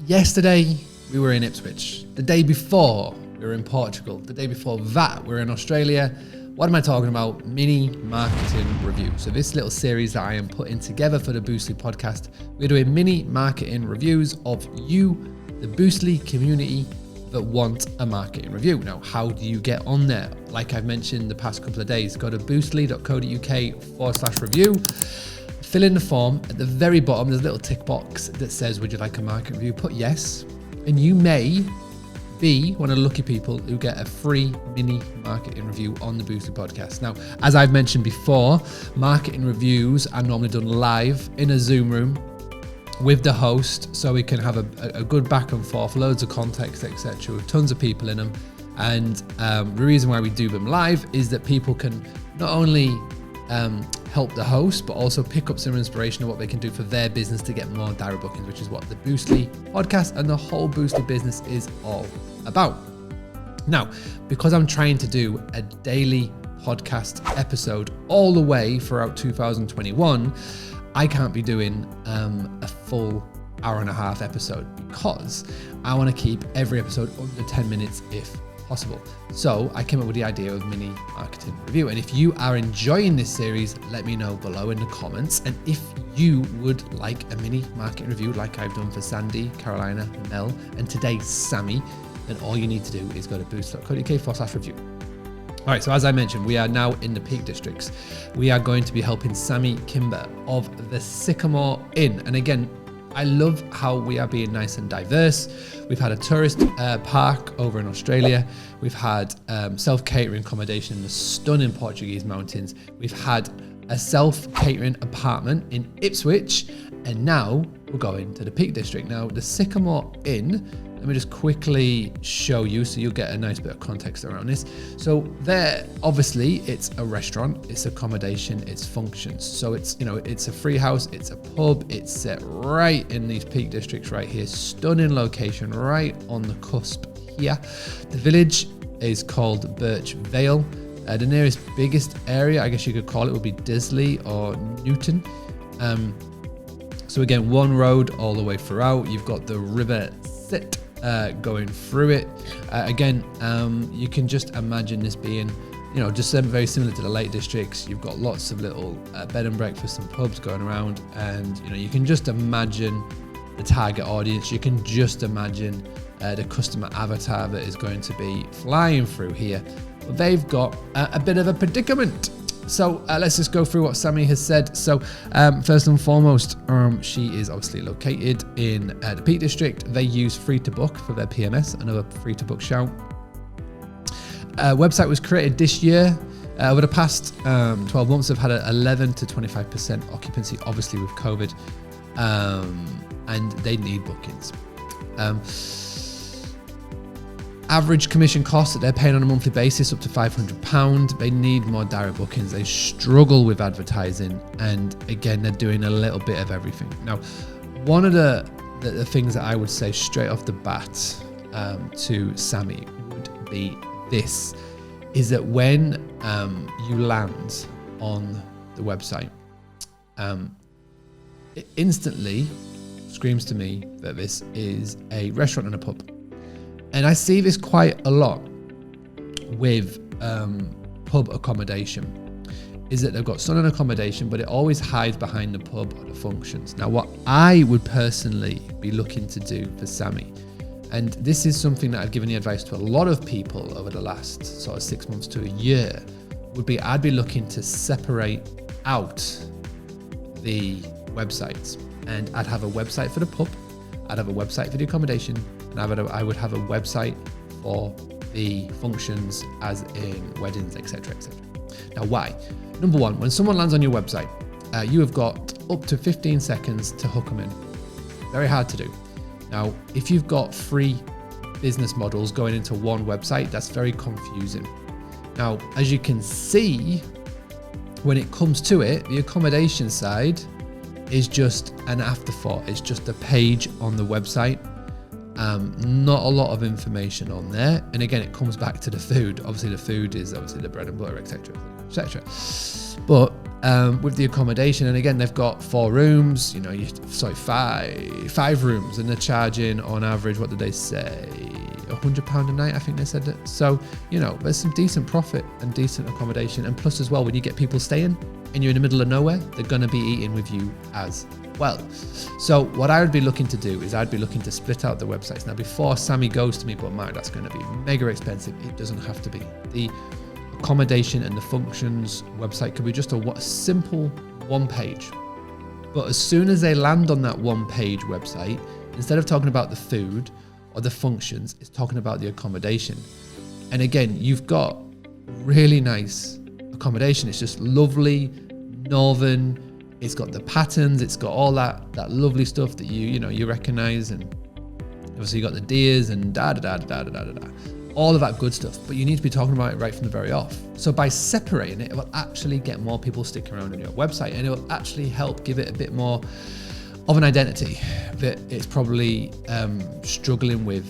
yesterday we were in Ipswich. The day before we were in Portugal. The day before that we were in Australia. What am I talking about? Mini marketing review. So this little series that I am putting together for the Boostly podcast, we're doing mini marketing reviews of you, the Boostly community that want a marketing review. Now, how do you get on there? Like I've mentioned the past couple of days, go to boostly.co.uk/review. Fill in the form. At the very bottom, there's a little tick box that says, would you like a market review? Put yes, and you may be one of the lucky people who get a free mini marketing review on the Boostly podcast. Now, as I've mentioned before, marketing reviews are normally done live in a Zoom room with the host, so we can have a good back and forth, loads of context, etc., with tons of people in them. And the reason why we do them live is that people can not only help the host, but also pick up some inspiration of what they can do for their business to get more direct bookings, which is what the Boostly podcast and the whole Boostly business is all about. Now, because I'm trying to do a daily podcast episode all the way throughout 2021, I can't be doing a full hour and a half episode because I want to keep every episode under 10 minutes if possible. So I came up with the idea of mini marketing review. And if you are enjoying this series, let me know below in the comments. And if you would like a mini marketing review like I've done for Sandy, Carolina, Mel, and today Sammy, then all you need to do is go to boostly.co.uk/review. All right, so as I mentioned, we are now in the Peak Districts. We are going to be helping Sammy Kimber of the Sycamore Inn. And again, I love how we are being nice and diverse. We've had a tourist park over in Australia. We've had self-catering accommodation in the stunning Portuguese mountains. We've had a self-catering apartment in Ipswich. And now we're going to the Peak District. Now, the Sycamore Inn, let me just quickly show you so you'll get a nice bit of context around this. So there, obviously, it's a restaurant, it's accommodation, it's functions. So it's, you know, it's a free house, it's a pub, it's set right in these Peak Districts right here. Stunning location right on the cusp here. The village is called Birch Vale. The nearest biggest area, I guess you could call it, would be Disley or Newton. So again, one road all the way throughout. You've got the River Sit going through it. Again, you can just imagine this being, you know, just very similar to the Lake Districts. You've got lots of little bed and breakfast and pubs going around, and you know, you can just imagine the target audience. You can just imagine the customer avatar that is going to be flying through here. But they've got a bit of a predicament. So let's just go through what Sammy has said. So first and foremost, she is obviously located in the Peak District. They use free to book for their PMS, another free to book shout. Website was created this year. Over the past 12 months, they've had an 11 to 25% occupancy, obviously with COVID, and they need bookings. Average commission cost that they're paying on a monthly basis up to £500. They need more direct bookings. They struggle with advertising, and again, they're doing a little bit of everything. Now, one of the things that I would say straight off the bat to Sammy would be this, is that when you land on the website, it instantly screams to me that this is a restaurant and a pub. And I see this quite a lot with pub accommodation, is that they've got stunning accommodation, but it always hides behind the pub or the functions. Now, what I would personally be looking to do for Sammy, and this is something that I've given the advice to a lot of people over the last sort of 6 months to a year, would be I'd be looking to separate out the websites. And I'd have a website for the pub, I'd have a website for the accommodation, and I would have a website for the functions, as in weddings, etc., etc. Now, why? Number one, when someone lands on your website, you have got up to 15 seconds to hook them in. Very hard to do. Now, if you've got 3 business models going into one website, that's very confusing. Now, as you can see, when it comes to it, the accommodation side is just an afterthought. It's just a page on the website. Not a lot of information on there. And again, it comes back to the food. Obviously, the food is obviously the bread and butter, etc., etc. But with the accommodation. And again, they've got 4 rooms, five rooms, and they're charging on average, what did they say? £100 a night, I think they said it. So, there's some decent profit and decent accommodation. And plus as well, when you get people staying and you're in the middle of nowhere, they're going to be eating with you as well. So what I would be looking to do is I'd be looking to split out the websites. Now, before Sammy goes to me, but Mark, that's going to be mega expensive. It doesn't have to be. The accommodation and the functions website could be just a simple 1 page. But as soon as they land on that 1 page website, instead of talking about the food or the functions, it's talking about the accommodation. And again, you've got really nice accommodation. It's just lovely, northern. It's got the patterns. It's got all that lovely stuff that you recognize. And obviously you got the deers and all of that good stuff. But you need to be talking about it right from the very off. So by separating it, it will actually get more people sticking around on your website, and it will actually help give it a bit more of an identity that it's probably struggling with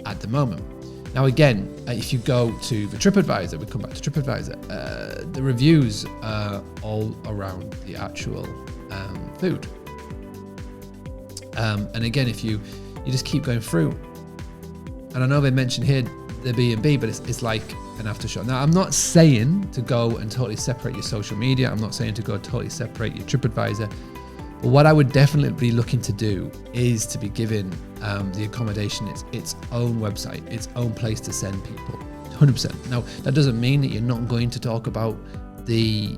at the moment. Now, again, if you go to the TripAdvisor, we come back to TripAdvisor, the reviews are all around the actual food. And again, if you just keep going through, and I know they mentioned here the B&B, but it's like an aftershock. Now, I'm not saying to go and totally separate your social media. I'm not saying to go totally separate your TripAdvisor. But what I would definitely be looking to do is to be giving the accommodation its own website, its own place to send people, 100%. Now, that doesn't mean that you're not going to talk about the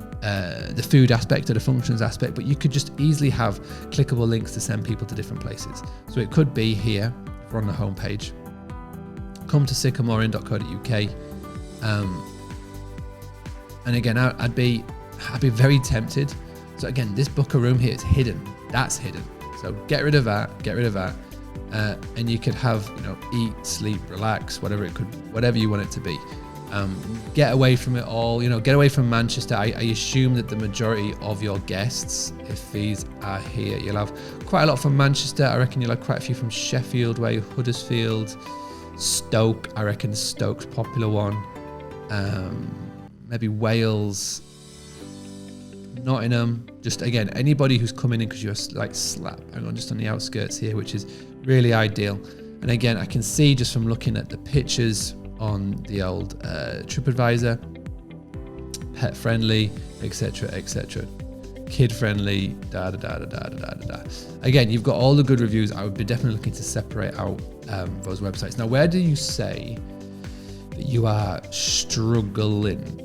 food aspect or the functions aspect, but you could just easily have clickable links to send people to different places. So it could be here, if we're on the homepage, come to sycamoreinn.co.uk. And again, I'd be very tempted. So again, this book a room here is hidden. That's hidden. So get rid of that. And you could have, eat, sleep, relax, whatever you want it to be. Get away from it all, get away from Manchester. I assume that the majority of your guests, if these are here, you'll have quite a lot from Manchester. I reckon you'll have quite a few from Sheffield way, Huddersfield, Stoke. I reckon Stoke's popular one. Maybe Wales, Nottingham. Just again, anybody who's coming in because you're like slap hang on just on the outskirts here, which is really ideal. And again, I can see just from looking at the pictures on the old TripAdvisor, pet friendly, etc., kid friendly, Again, you've got all the good reviews. I would be definitely looking to separate out those websites. Now, where do you say that you are struggling?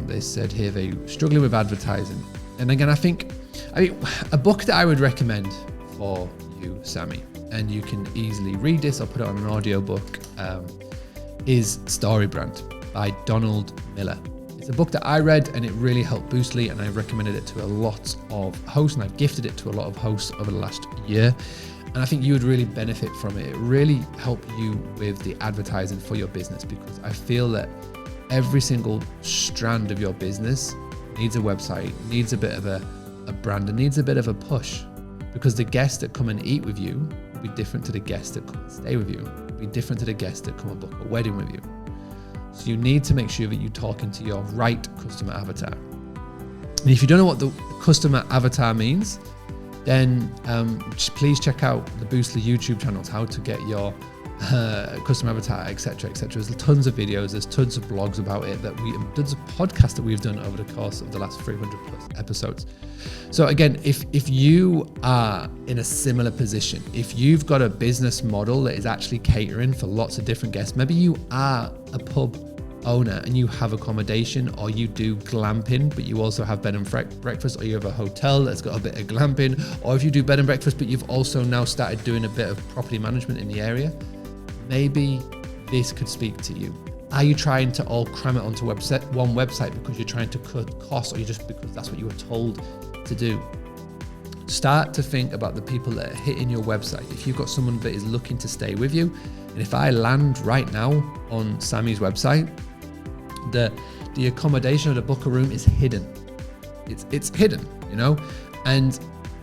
They said here they're struggling with advertising. And again, I think a book that I would recommend for you, Sammy, and you can easily read this or put it on an audio book, is Storybrand by Donald Miller. It's a book that I read and it really helped Boostly, and I've recommended it to a lot of hosts, and I've gifted it to a lot of hosts over the last year. And I think you would really benefit from it. It really helped you with the advertising for your business, because I feel that every single strand of your business needs a website, needs a bit of a brand, and needs a bit of a push, because the guests that come and eat with you will be different to the guests that come and stay with you, will be different to the guests that come and book a wedding with you. So you need to make sure that you're talking to your right customer avatar. And if you don't know what the customer avatar means, then please check out the Boostly YouTube channels, how to get your customer avatar, etc. There's tons of videos, there's tons of blogs about it, tons of podcasts that we've done over the course of the last 300 plus episodes. So again, if you are in a similar position, if you've got a business model that is actually catering for lots of different guests, maybe you are a pub owner and you have accommodation, or you do glamping but you also have bed and breakfast, or you have a hotel that's got a bit of glamping, or if you do bed and breakfast but you've also now started doing a bit of property management in the area, maybe this could speak to you. Are you trying to all cram it onto one website because you're trying to cut costs, or you just because that's what you were told to do? Start to think about the people that are hitting your website. If you've got someone that is looking to stay with you, and if I land right now on Sammy's website, the accommodation or the book a room is hidden. It's hidden, and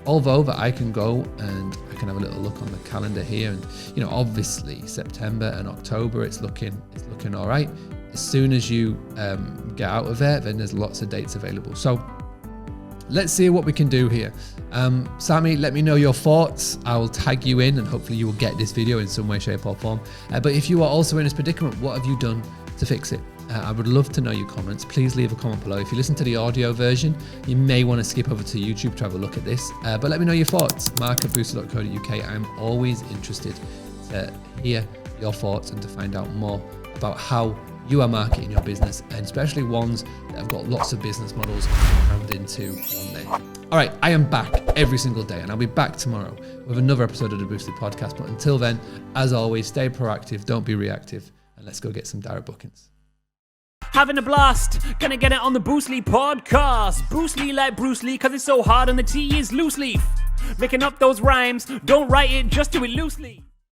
although that I can go and I can have a little look on the calendar here, and obviously September and October it's looking all right. As soon as you get out of there, then there's lots of dates available. So let's see what we can do here. Sammy, let me know your thoughts. I will tag you in and hopefully you will get this video in some way, shape or form. But if you are also in this predicament, what have you done to fix it? I would love to know your comments. Please leave a comment below. If you listen to the audio version, you may want to skip over to YouTube to have a look at this. But let me know your thoughts. mark@boostly.co.uk. I'm always interested to hear your thoughts and to find out more about how you are marketing your business, and especially ones that have got lots of business models crammed into one day. All right, I am back every single day, and I'll be back tomorrow with another episode of the Boostly podcast. But until then, as always, stay proactive, don't be reactive, and let's go get some direct bookings. Having a blast, gonna get it on the Boostly podcast. Boostly like Bruce Lee, cause it's so hard and the T is loose leaf. Making up those rhymes, don't write it, just do it loosely.